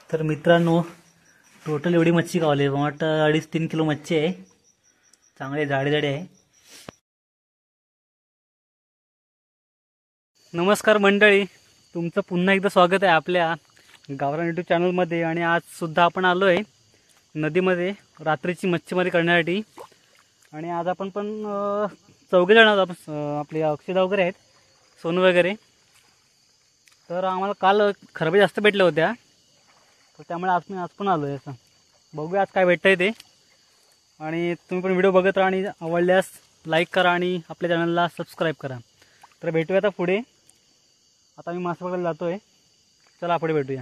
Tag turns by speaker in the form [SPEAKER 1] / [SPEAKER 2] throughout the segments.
[SPEAKER 1] तर मित्रांनो, टोटल एवढी मच्छी गावली. वाटतं 2.5-3 किलो मच्छी आहे. चांगले जाडे जाडे आहे. नमस्कार मंडळी, तुमचं पुन्हा एकदा स्वागत आहे आपल्या गावरान यूट्यूब चॅनलमध्ये. आणि आज सुद्धा आपण आलो आहे नदीमध्ये रात्रीची मच्छीमारी करण्यासाठी. आणि आज आपण पण चौघे जण आहोत. आपले अक्षदा वगैरे आहेत, सोनू वगैरे. तर आम्हाला काल खरबे जास्त भेटल्या होत्या, तर त्यामुळे आज पण आलो आहे. असं बघूया आज काय भेटतं आहे ते. आणि तुम्ही पण व्हिडिओ बघत राहा आणि आवडल्यास लाईक करा आणि आपल्या चॅनलला सबस्क्राईब करा. तर भेटूया आता पुढे. आता मी मासे पकडायला जातो आहे. चला पुढे भेटूया.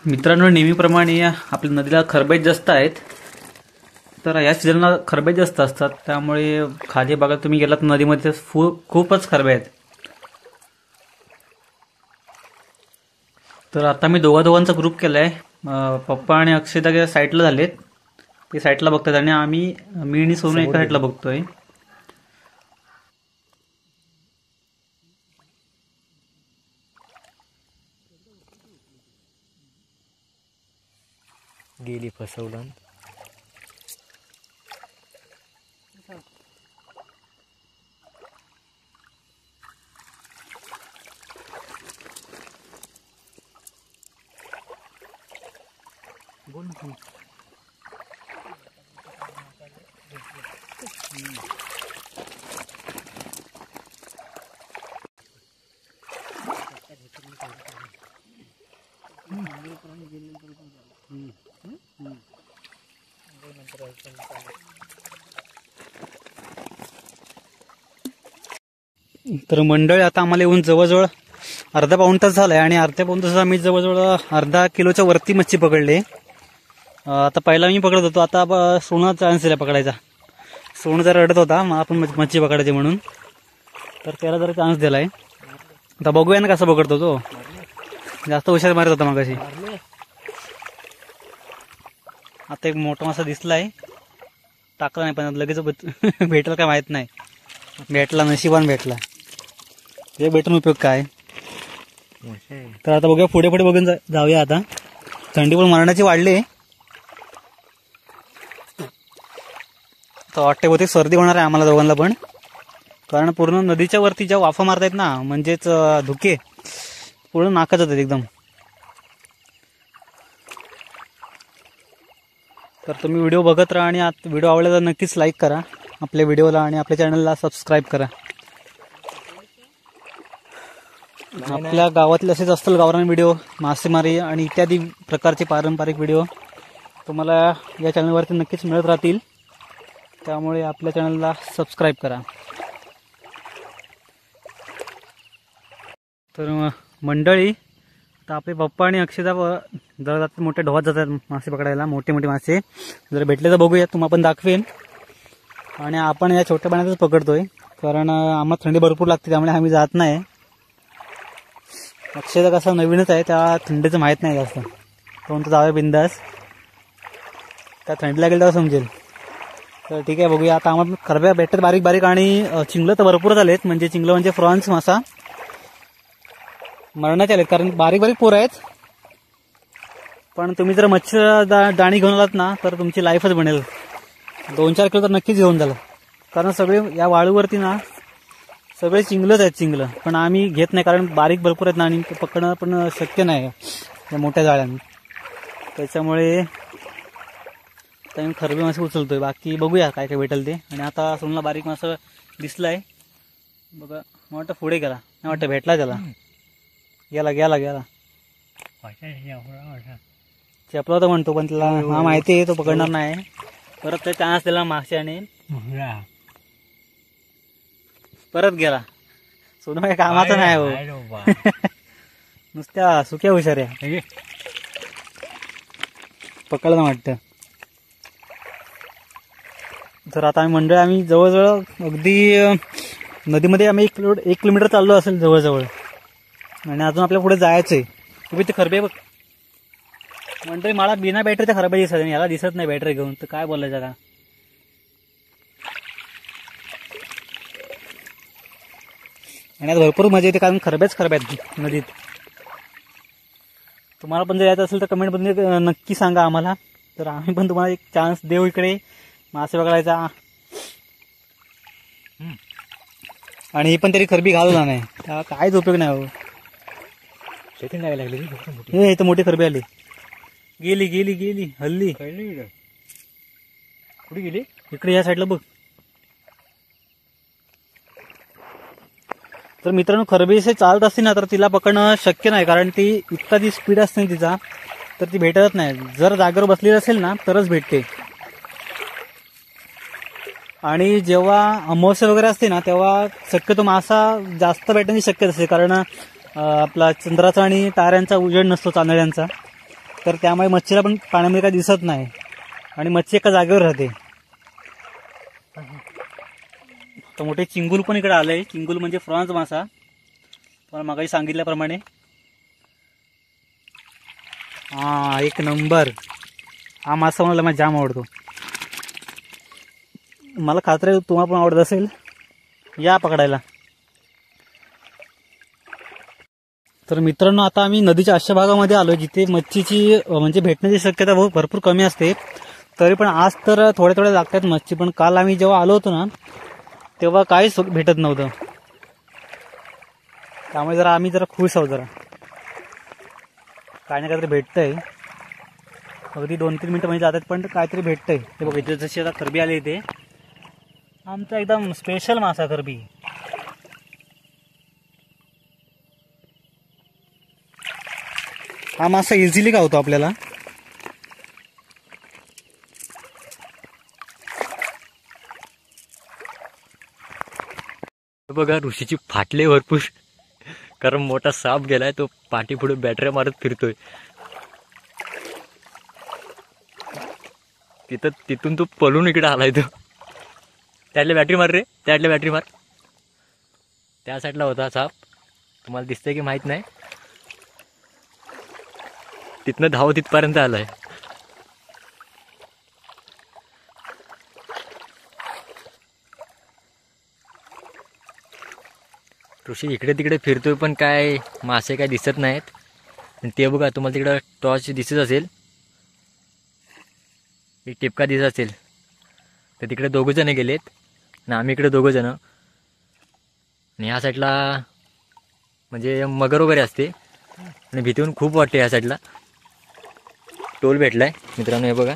[SPEAKER 1] मित्रांनो, नेहमीप्रमाणे आपल्या नदीला खरबेच जास्त आहेत. तर या सीझनला खरबेच जास्त असतात, त्यामुळे खाली बघा तुम्ही गेलात नदीमध्ये खूपच खरबे आहेत. तर आता मी दोघांचा ग्रुप केला आहे. पप्पा आणि अक्षदा साईडला झालेत, ते साईडला बघतात आणि मी आणि सोनू एका साईडला बघतोय.
[SPEAKER 2] गेली फसवलं.
[SPEAKER 1] बोल ना. तर मंडळी, आता आम्हाला येऊन जवळजवळ अर्धा पाऊण तास झालाय आणि अर्ध्या पाऊण तास आम्ही जवळजवळ अर्धा किलोच्या वरती मच्छी पकडली. आता पहिला मी पकडत होतो, आता सोनूला चान्स दिला पकडायचा. सोनू जरा रडत होता मला पण मच्छी पकडायची म्हणून, तर त्याला जरा चान्स दिलाय. आता बघूया ना कसा पकडतो तो. जास्त हुशार मारत होता मगाशी. आता एक मोठा मासा दिसलाय, टाकला नाही पण लगेच भेटला काय माहित नाही. भेटला, नशिबान भेटला. ते भेटून उपयोग काय. तर आता बघूया, पुढे पुढे बघून जाऊया. आता थंडी पण मरणाची वाढली. तर वाटते बहुतेक सर्दी होणार आहे आम्हाला दोघांना पण, कारण पूर्ण नदीच्या वरती ज्या वाफा मारतायत ना, म्हणजेच धुके पूर्ण नाकात जातात एकदम. तर तुम्ही व्हिडिओ बघत राहा आणि व्हिडिओ आवडला तर नक्कीच लाईक करा आपल्या व्हिडिओला आणि आपल्या चॅनलला सबस्क्राईब करा. आपल्या गावातले असेच असतील गावरान व्हिडिओ, मासेमारी आणि इत्यादी प्रकारचे पारंपरिक व्हिडिओ तुम्हाला या चॅनलवरती नक्कीच मिळत राहतील. त्यामुळे आपल्या चॅनलला सबस्क्राईब करा. तर मंडळी, आता आपले पप्पा आणि अक्षदा जरा जातात, मोठ्या ढोहात जातात मासे पकडायला. मोठे मोठे मासे जर भेटले तर बघूया, तुम्हाला पण दाखवेन. आणि आपण या छोट्या पाण्यातच पकडतोय, कारण आम्हाला थंडी भरपूर लागते, त्यामुळे आम्ही जात नाही. अक्षदा कसा नवीनच आहे, त्या थंडीचं माहीत नाही जास्त. कोणतं जावे बिंदास, त्या थंडी लागेल तेव्हा समजेल. तर ठीक आहे, बघूया. आता आम्हाला खरब्या भेटतात बारीक बारीक, आणि चिंगलं तर भरपूर झालेत. म्हणजे चिंगलं म्हणजे फ्रॉन्स मासा मरणाचे आलेत, कारण बारीक बारीक पोरं आहेत. पण तुम्ही जर मच्छी दाणी घेऊन आलात ना, तर तुमची लाईफच बनेल. 2-4 किलो तर नक्कीच घेऊन झालं, कारण सगळे या वाळूवरती ना सगळे चिंगलंच आहेत. चिंगलं पण आम्ही घेत नाही, कारण बारीक भरपूर आहेत ना, आणि पकडणं पण शक्य नाही या मोठ्या जाळ्याने. त्याच्यामुळे मी खरबे मासे उचलतोय. बाकी बघूया काय काय भेटेल ते. आणि आता सोनला बारीक मासा दिसलाय बघा, मला वाटतं पुढे गेला, नाही वाटतं भेटला त्याला. गेला गेला गेला चपला होता म्हणतो, पण त्याला हा माहिती आहे तो पकडणार नाही. परत ते चान्स दिला माशाने, परत गेला. सोनू काही कामाचं नाही हो. नुसत्या सुक्या हुशार आहे, पकडलं वाटतं. तर आता आम्ही जवळजवळ अगदी नदीमध्ये आम्ही 1 किलोमीटर चाललो असेल जवळजवळ, आणि अजून आपल्या पुढे जायचंय. तुम्ही ते खरबे बघ म्हणतोय, मला बिना बॅटरीचा खरबे दिसत नाही, याला दिसत नाही बॅटरी घेऊन, तर काय बोलायचं का. आणि आता भरपूर मजा येते, कारण खरबेच आहेत नदीत. तुम्हाला पण जर यायचं असेल तर कमेंटमध्ये नक्की सांगा आम्हाला, तर आम्ही पण तुम्हाला एक चान्स देऊ इकडे मासे पकडायचा. आणि ही पण तरी खरबी घालवला नाही, काहीच उपयोग नाही हो. हे इथं मोठी खरबी आली. गेली गेली गेली हल्ली. कुठे गेली? इकडे या साईडला बघ. तर मित्रांनो, खरबीसे चालत असते ना तर तिला पकडणं शक्य नाही, कारण ती इतका ती स्पीड असते तिचा, तर ती भेटत नाही. जर जागेवर बसलेली असेल ना तरच भेटते. आणि जेव्हा अमावस्या वगैरे असते ना तेव्हा शक्यतो मासा जास्त भेटण्याची शक्यता असते, कारण आपला चंद्राचा आणि ताऱ्यांचा उजेड नसतो, चांदण्यांचा, तर त्यामुळे मच्छीला पण पाण्यामध्ये काही दिसत नाही आणि मच्छी एका जागेवर राहते. तर मोठे चिंगूल पण इकडे आलंय. चिंगूल म्हणजे फ्रॉन्स मासा, तुम्हाला मागाशी सांगितल्याप्रमाणे. हा, एक नंबर. हा मासा मला जाम आवडतो. मला खात्री आहे तुम्हाला पण आवडत असेल. या पकडायला. तर मित्रांनो, आता आम्ही नदीच्या अशा भागामध्ये आलो जिथे मच्छीची म्हणजे भेटण्याची शक्यता भरपूर कमी असते. तरी पण आज तर थोड्या थोड्या लागतात मच्छी, पण काल आम्ही जेव्हा आलो होतो ना तेव्हा काहीच भेटत नव्हतं. त्यामुळे आम्ही जरा खुश आहोत. जरा काय ना काहीतरी भेटतंय. अगदी 2-3 मिनिटं म्हणजे जातात पण काहीतरी भेटतंय. ते बघा, इथे जशी आता खरबी आली इथे, आमचा एकदम स्पेशल मासा खरबी. हा मासा इझिली गावतो आपल्याला.
[SPEAKER 2] बघा, ऋषीची फाटले भरपूर, कारण मोठा साप गेलाय, तो पाठी पुढे बॅटऱ्या मारत फिरतोय. तिथून तो पळून इकडे आलाय. तो त्यातल्या बॅटरी मार रे, त्यातल्या बॅटरी मार. त्या साईडला होता साप, तुम्हाला दिसतंय की माहित नाही. तिथनं धाव तिथपर्यंत आलाय. ऋषी इकडे तिकडे फिरतोय पण काय मासे काय दिसत नाहीत. आणि ते बघा, तुम्हाला तिकडं टॉर्च दिसत असेल, एक टिपका दिसत असेल, तर तिकडे 2 जण गेलेत आणि आम्ही इकडे 2 जण. आणि ह्या साईडला म्हणजे मगर वगैरे असते आणि भीती खूप वाटते. ह्या साईडला टोल भेटलाय मित्रांनो, हे बघा.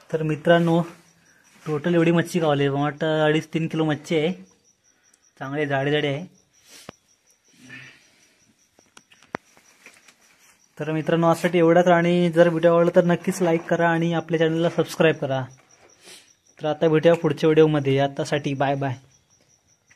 [SPEAKER 1] तर मित्रांनो, टोटल एवढी मच्छी गावली. वाटतं 2.5-3 किलो मच्छी आहे. चांगले जाडे जाडे आहे. तर मित्रांनो, आजसाठी एवढाच. आणि जर व्हिडिओ आवडला तर नक्कीच लाईक करा आणि आपल्या चॅनलला सबस्क्राईब करा. तर आता भेटूया पुढच्या व्हिडिओमध्ये. आतासाठी बाय बाय.